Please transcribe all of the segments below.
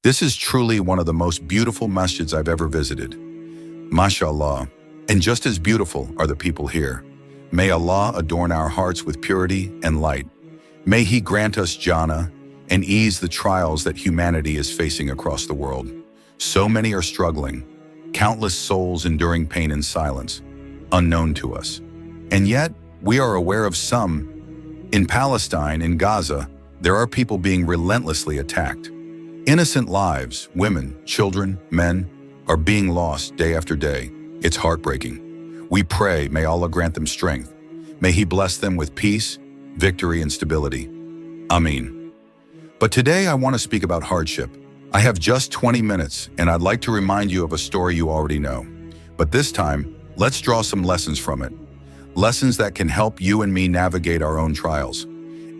This is truly one of the most beautiful masjids I've ever visited. MashaAllah. And just as beautiful are the people here. May Allah adorn our hearts with purity and light. May He grant us Jannah and ease the trials that humanity is facing across the world. So many are struggling, countless souls enduring pain in silence, unknown to us. And yet, we are aware of some. In Palestine, in Gaza, there are people being relentlessly attacked. Innocent lives, women, children, men, are being lost day after day. It's heartbreaking. We pray, may Allah grant them strength. May He bless them with peace, victory, and stability. Ameen. But today I want to speak about hardship. I have just 20 minutes, and I'd like to remind you of a story you already know. But this time, let's draw some lessons from it. Lessons that can help you and me navigate our own trials.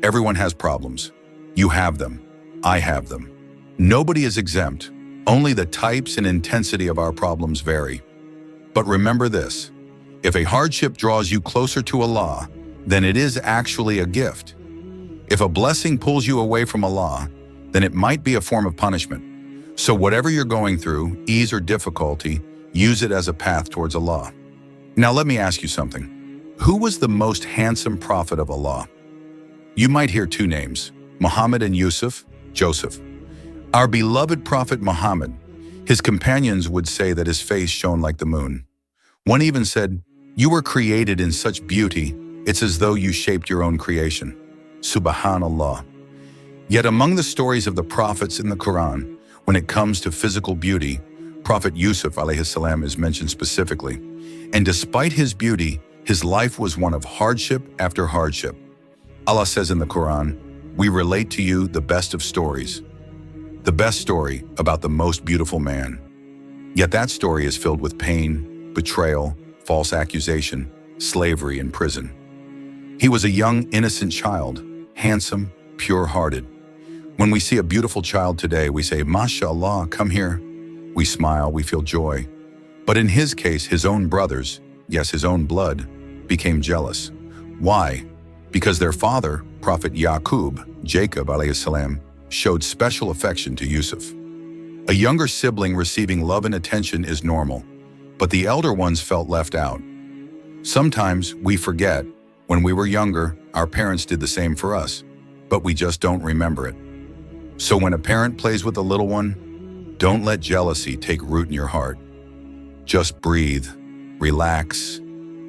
Everyone has problems. You have them. I have them. Nobody is exempt. Only the types and intensity of our problems vary. But remember this, if a hardship draws you closer to Allah, then it is actually a gift. If a blessing pulls you away from Allah, then it might be a form of punishment. So whatever you're going through, ease or difficulty, use it as a path towards Allah. Now let me ask you something. Who was the most handsome prophet of Allah? You might hear two names, Muhammad and Joseph. Our beloved prophet Muhammad, his companions would say that his face shone like the moon. One even said, "You were created in such beauty, it's as though you shaped your own creation." Subhanallah. Yet among the stories of the prophets in the Quran, when it comes to physical beauty, Prophet Yusuf alayhi salam is mentioned specifically. And despite his beauty, his life was one of hardship after hardship. Allah says in the Quran, "We relate to you the best of stories." The best story about the most beautiful man. Yet that story is filled with pain, betrayal, false accusation, slavery, and prison. He was a young, innocent child, handsome, pure-hearted. When we see a beautiful child today, we say, "MashaAllah, come here." We smile, we feel joy. But in his case, his own brothers, yes, his own blood, became jealous. Why? Because their father, Prophet Jacob alayhi salam, showed special affection to Yusuf. A younger sibling receiving love and attention is normal, but the elder ones felt left out. Sometimes we forget, when we were younger, our parents did the same for us, but we just don't remember it. So when a parent plays with a little one, don't let jealousy take root in your heart. Just breathe, relax,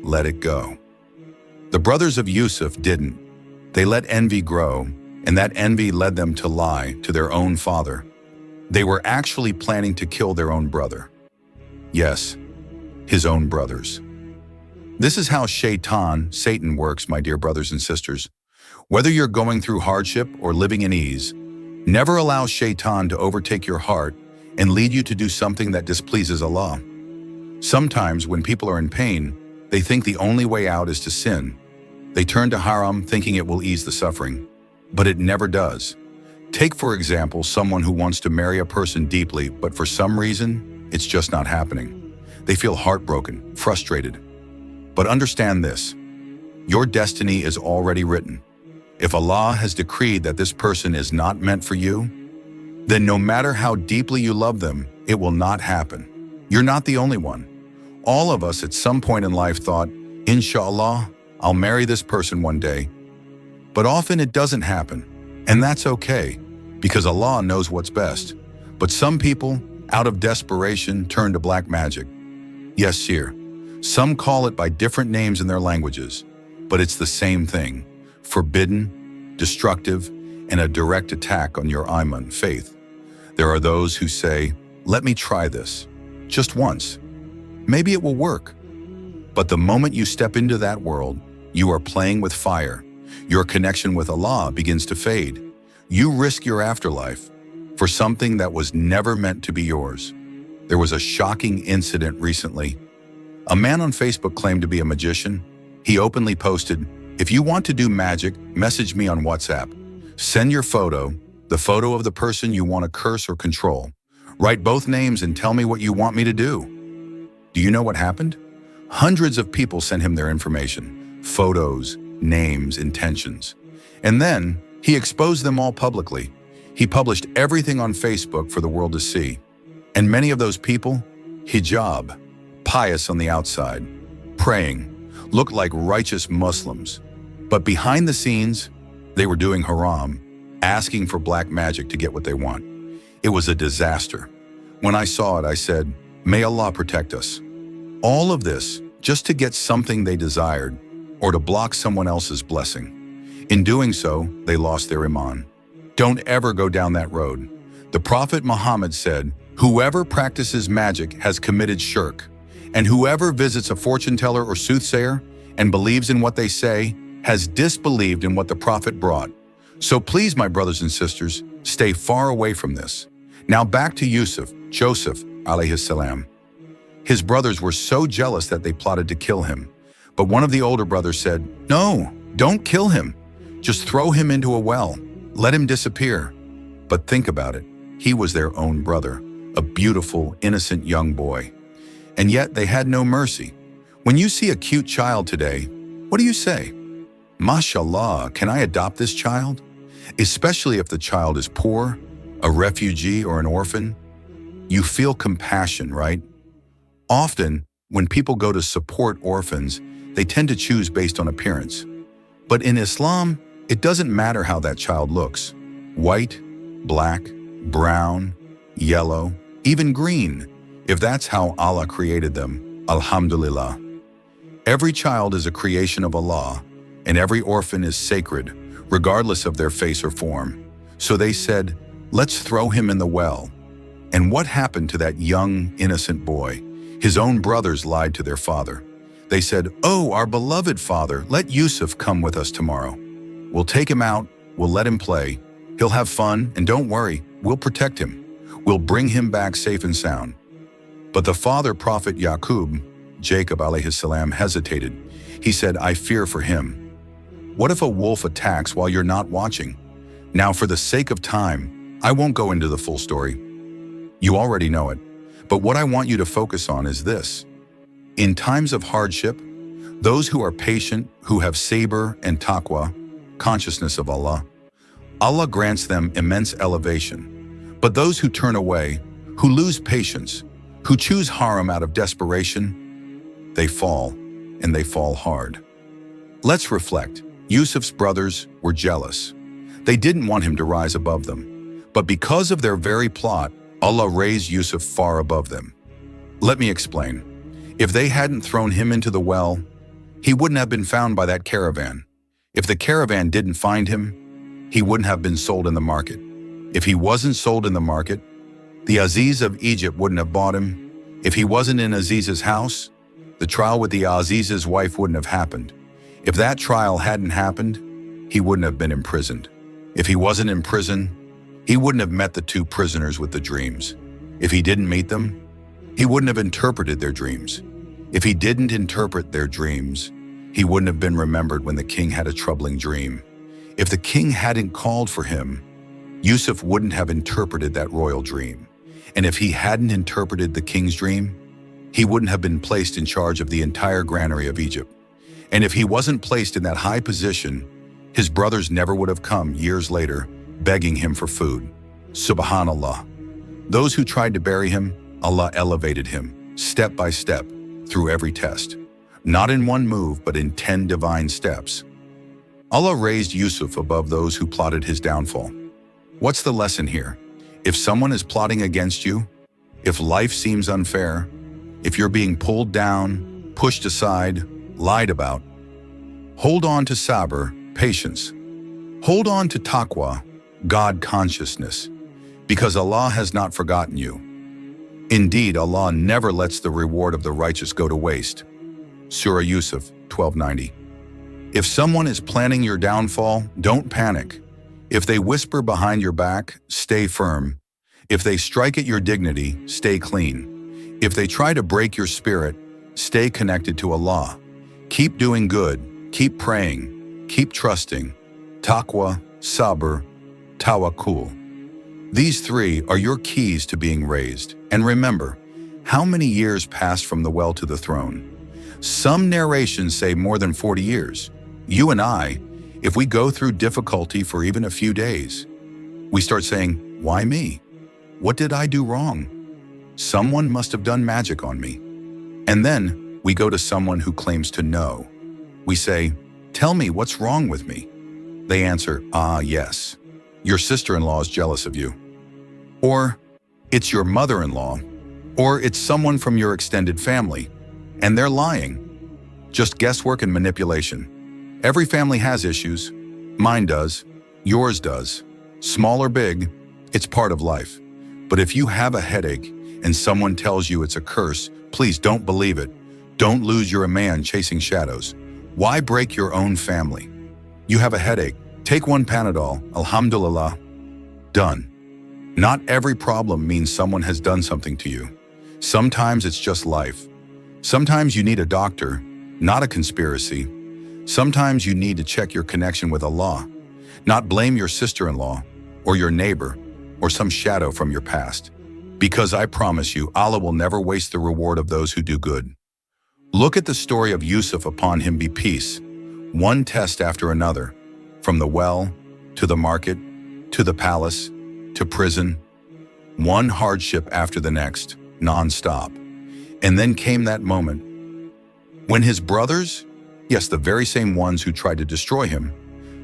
let it go. The brothers of Yusuf didn't. They let envy grow, and that envy led them to lie to their own father. They were actually planning to kill their own brother. Yes, his own brothers. This is how Satan works, my dear brothers and sisters. Whether you're going through hardship or living in ease, never allow Shaitan to overtake your heart and lead you to do something that displeases Allah. Sometimes when people are in pain, they think the only way out is to sin. They turn to haram thinking it will ease the suffering. But it never does. Take, for example, someone who wants to marry a person deeply, but for some reason, it's just not happening. They feel heartbroken, frustrated. But understand this, your destiny is already written. If Allah has decreed that this person is not meant for you, then no matter how deeply you love them, it will not happen. You're not the only one. All of us at some point in life thought, "Inshallah, I'll marry this person one day." But often it doesn't happen, and that's okay, because Allah knows what's best. But some people, out of desperation, turn to black magic. Yes, sir. Some call it by different names in their languages, but it's the same thing. Forbidden, destructive, and a direct attack on your iman, faith. There are those who say, "Let me try this, just once. Maybe it will work." But the moment you step into that world, you are playing with fire. Your connection with Allah begins to fade. You risk your afterlife for something that was never meant to be yours. There was a shocking incident recently. A man on Facebook claimed to be a magician. He openly posted, "If you want to do magic, message me on WhatsApp. Send your photo, the photo of the person you want to curse or control. Write both names and tell me what you want me to do." Do you know what happened? Hundreds of people sent him their information, photos, names, intentions. And then he exposed them all publicly. He published everything on Facebook for the world to see. And many of those people, hijab, pious on the outside, praying, looked like righteous Muslims. But behind the scenes, they were doing haram, asking for black magic to get what they want. It was a disaster. When I saw it, I said, may Allah protect us. All of this just to get something they desired or to block someone else's blessing. In doing so, they lost their iman. Don't ever go down that road. The Prophet Muhammad said, whoever practices magic has committed shirk, and whoever visits a fortune teller or soothsayer and believes in what they say has disbelieved in what the Prophet brought. So please, my brothers and sisters, stay far away from this. Now back to Joseph, alayhi salam. His brothers were so jealous that they plotted to kill him. But one of the older brothers said, no, don't kill him. Just throw him into a well. Let him disappear. But think about it. He was their own brother, a beautiful, innocent young boy. And yet they had no mercy. When you see a cute child today, what do you say? Mashallah, can I adopt this child? Especially if the child is poor, a refugee, or an orphan. You feel compassion, right? Often, when people go to support orphans, they tend to choose based on appearance. But in Islam, it doesn't matter how that child looks. White, black, brown, yellow, even green. If that's how Allah created them, Alhamdulillah. Every child is a creation of Allah, and every orphan is sacred, regardless of their face or form. So they said, let's throw him in the well. And what happened to that young, innocent boy? His own brothers lied to their father. They said, oh, our beloved father, let Yusuf come with us tomorrow. We'll take him out, we'll let him play, he'll have fun, and don't worry, we'll protect him. We'll bring him back safe and sound. But the father prophet Jacob alayhi salam, hesitated. He said, I fear for him. What if a wolf attacks while you're not watching? Now, for the sake of time, I won't go into the full story. You already know it. But what I want you to focus on is this. In times of hardship, those who are patient, who have sabr and taqwa, consciousness of Allah, Allah grants them immense elevation. But those who turn away, who lose patience, who choose haram out of desperation, they fall, and they fall hard. Let's reflect. Yusuf's brothers were jealous. They didn't want him to rise above them. But because of their very plot, Allah raised Yusuf far above them. Let me explain. If they hadn't thrown him into the well, he wouldn't have been found by that caravan. If the caravan didn't find him, he wouldn't have been sold in the market. If he wasn't sold in the market, the Aziz of Egypt wouldn't have bought him. If he wasn't in Aziz's house, the trial with the Aziz's wife wouldn't have happened. If that trial hadn't happened, he wouldn't have been imprisoned. If he wasn't in prison, he wouldn't have met the two prisoners with the dreams. If he didn't meet them, he wouldn't have interpreted their dreams. If he didn't interpret their dreams, he wouldn't have been remembered when the king had a troubling dream. If the king hadn't called for him, Yusuf wouldn't have interpreted that royal dream. And if he hadn't interpreted the king's dream, he wouldn't have been placed in charge of the entire granary of Egypt. And if he wasn't placed in that high position, his brothers never would have come years later begging him for food. Subhanallah. Those who tried to bury him, Allah elevated him, step by step, through every test. Not in one move, but in 10 divine steps. Allah raised Yusuf above those who plotted his downfall. What's the lesson here? If someone is plotting against you, if life seems unfair, if you're being pulled down, pushed aside, lied about, hold on to sabr, patience. Hold on to taqwa, God consciousness, because Allah has not forgotten you. Indeed, Allah never lets the reward of the righteous go to waste. Surah Yusuf 1290. If someone is planning your downfall, don't panic. If they whisper behind your back, stay firm. If they strike at your dignity, stay clean. If they try to break your spirit, stay connected to Allah. Keep doing good, keep praying, keep trusting. Taqwa, sabr, tawakkul. These three are your keys to being raised. And remember, how many years passed from the well to the throne? Some narrations say more than 40 years. You and I, if we go through difficulty for even a few days, We start saying, why me? What did I do wrong? Someone must have done magic on me. And then we go to someone who claims to know. We say, tell me what's wrong with me. They answer, yes. Your sister-in-law is jealous of you. Or, it's your mother-in-law. Or it's someone from your extended family. And they're lying. Just guesswork and manipulation. Every family has issues. Mine does. Yours does. Small or big, it's part of life. But if you have a headache and someone tells you it's a curse, please don't believe it. Don't lose your man chasing shadows. Why break your own family? You have a headache. Take one Panadol. Alhamdulillah. Done. Not every problem means someone has done something to you. Sometimes it's just life. Sometimes you need a doctor, not a conspiracy. Sometimes you need to check your connection with Allah, not blame your sister-in-law or your neighbor or some shadow from your past. Because I promise you, Allah will never waste the reward of those who do good. Look at the story of Yusuf, upon him be peace. One test after another, from the well, to the market, to the palace, to prison. One hardship after the next, non-stop. And then came that moment when his brothers, yes, the very same ones who tried to destroy him,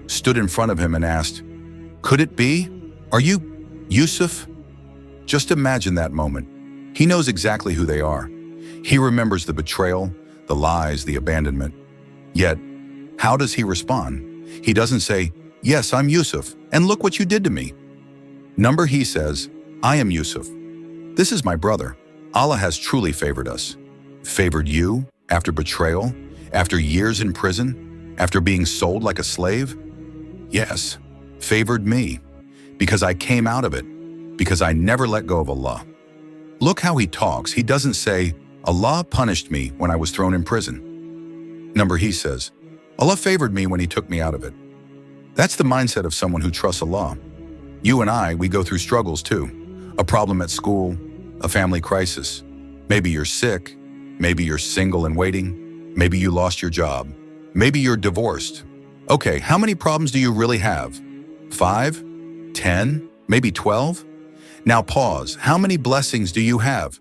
stood in front of him and asked, could it be? Are you Yusuf? Just imagine that moment. He knows exactly who they are. He remembers the betrayal, the lies, the abandonment. Yet, how does he respond? He doesn't say, yes, I'm Yusuf, and look what you did to me. He says, I am Yusuf. This is my brother. Allah has truly favored us. Favored you after betrayal, after years in prison, after being sold like a slave? Yes, favored me, because I came out of it, because I never let go of Allah. Look how he talks. He doesn't say, Allah punished me when I was thrown in prison. He says, Allah favored me when he took me out of it. That's the mindset of someone who trusts Allah. You and I, we go through struggles too. A problem at school, a family crisis. Maybe you're sick. Maybe you're single and waiting. Maybe you lost your job. Maybe you're divorced. Okay, how many problems do you really have? 5? 10? Maybe 12? Now pause. How many blessings do you have?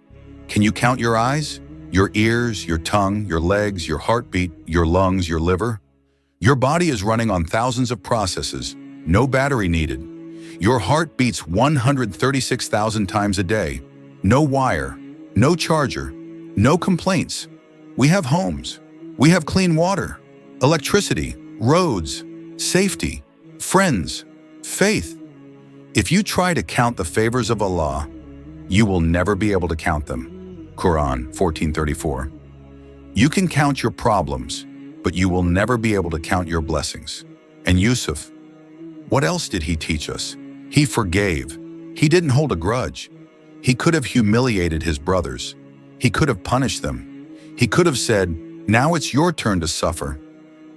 Can you count your eyes, your ears, your tongue, your legs, your heartbeat, your lungs, your liver? Your body is running on thousands of processes, no battery needed. Your heart beats 136,000 times a day. No wire, no charger, no complaints. We have homes. We have clean water, electricity, roads, safety, friends, faith. If you try to count the favors of Allah, you will never be able to count them. Quran 14:34. You can count your problems, but you will never be able to count your blessings. And Yusuf, what else did he teach us? He forgave. He didn't hold a grudge. He could have humiliated his brothers. He could have punished them. He could have said, now it's your turn to suffer.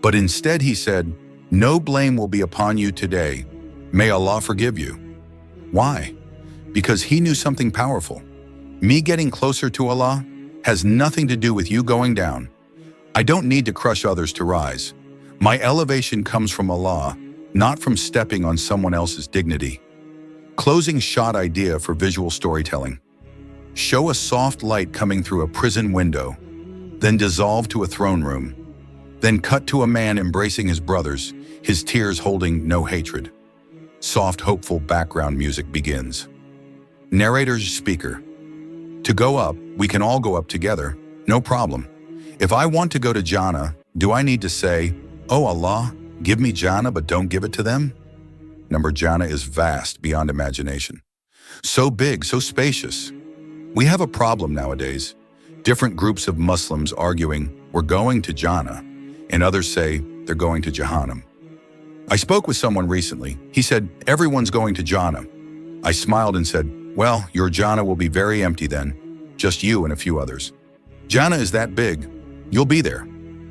But instead he said, no blame will be upon you today. May Allah forgive you. Why? Because he knew something powerful. Me getting closer to Allah has nothing to do with you going down. I don't need to crush others to rise. My elevation comes from Allah, not from stepping on someone else's dignity. Closing shot idea for visual storytelling. Show a soft light coming through a prison window, then dissolve to a throne room, then cut to a man embracing his brothers, his tears holding no hatred. Soft, hopeful background music begins. Narrator's speaker. To go up, we can all go up together, no problem. If I want to go to Jannah, do I need to say, oh Allah, give me Jannah but don't give it to them? Jannah is vast beyond imagination. So big, so spacious. We have a problem nowadays. Different groups of Muslims arguing, we're going to Jannah, and others say they're going to Jahannam. I spoke with someone recently. He said, everyone's going to Jannah. I smiled and said, well, your Jannah will be very empty then, just you and a few others. Jannah is that big. You'll be there.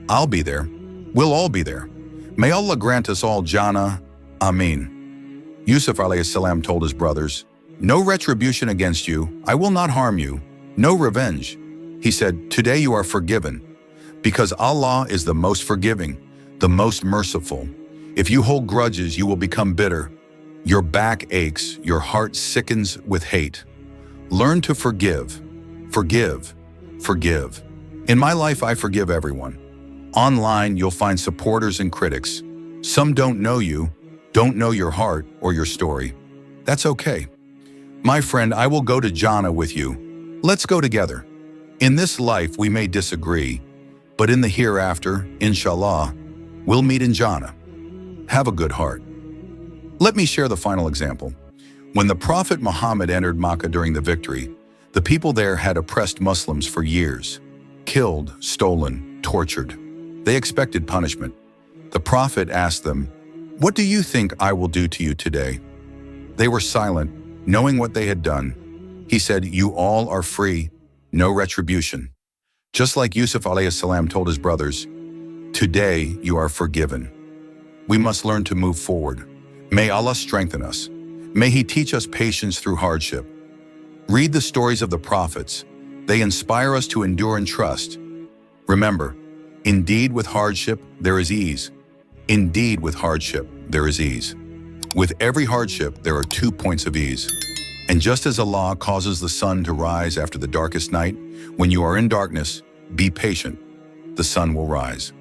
I'll be there. We'll all be there. May Allah grant us all Jannah. Ameen. Yusuf alayhi salam told his brothers, no retribution against you. I will not harm you. No revenge. He said, today you are forgiven, because Allah is the most forgiving, the most merciful. If you hold grudges, you will become bitter. Your back aches, your heart sickens with hate. Learn to forgive. Forgive. Forgive. In my life, I forgive everyone. Online, you'll find supporters and critics. Some don't know you, don't know your heart or your story. That's okay. My friend, I will go to Jannah with you. Let's go together. In this life, we may disagree, but in the hereafter, inshallah, we'll meet in Jannah. Have a good heart. Let me share the final example. When the Prophet Muhammad entered Makkah during the victory, the people there had oppressed Muslims for years. Killed, stolen, tortured. They expected punishment. The Prophet asked them, "What do you think I will do to you today?" They were silent, knowing what they had done. He said, "You all are free, no retribution." Just like Yusuf alayhi salam told his brothers, "Today you are forgiven." We must learn to move forward. May Allah strengthen us. May He teach us patience through hardship. Read the stories of the prophets. They inspire us to endure and trust. Remember, indeed with hardship, there is ease. Indeed with hardship, there is ease. With every hardship, there are 2 points of ease. And just as Allah causes the sun to rise after the darkest night, when you are in darkness, be patient. The sun will rise.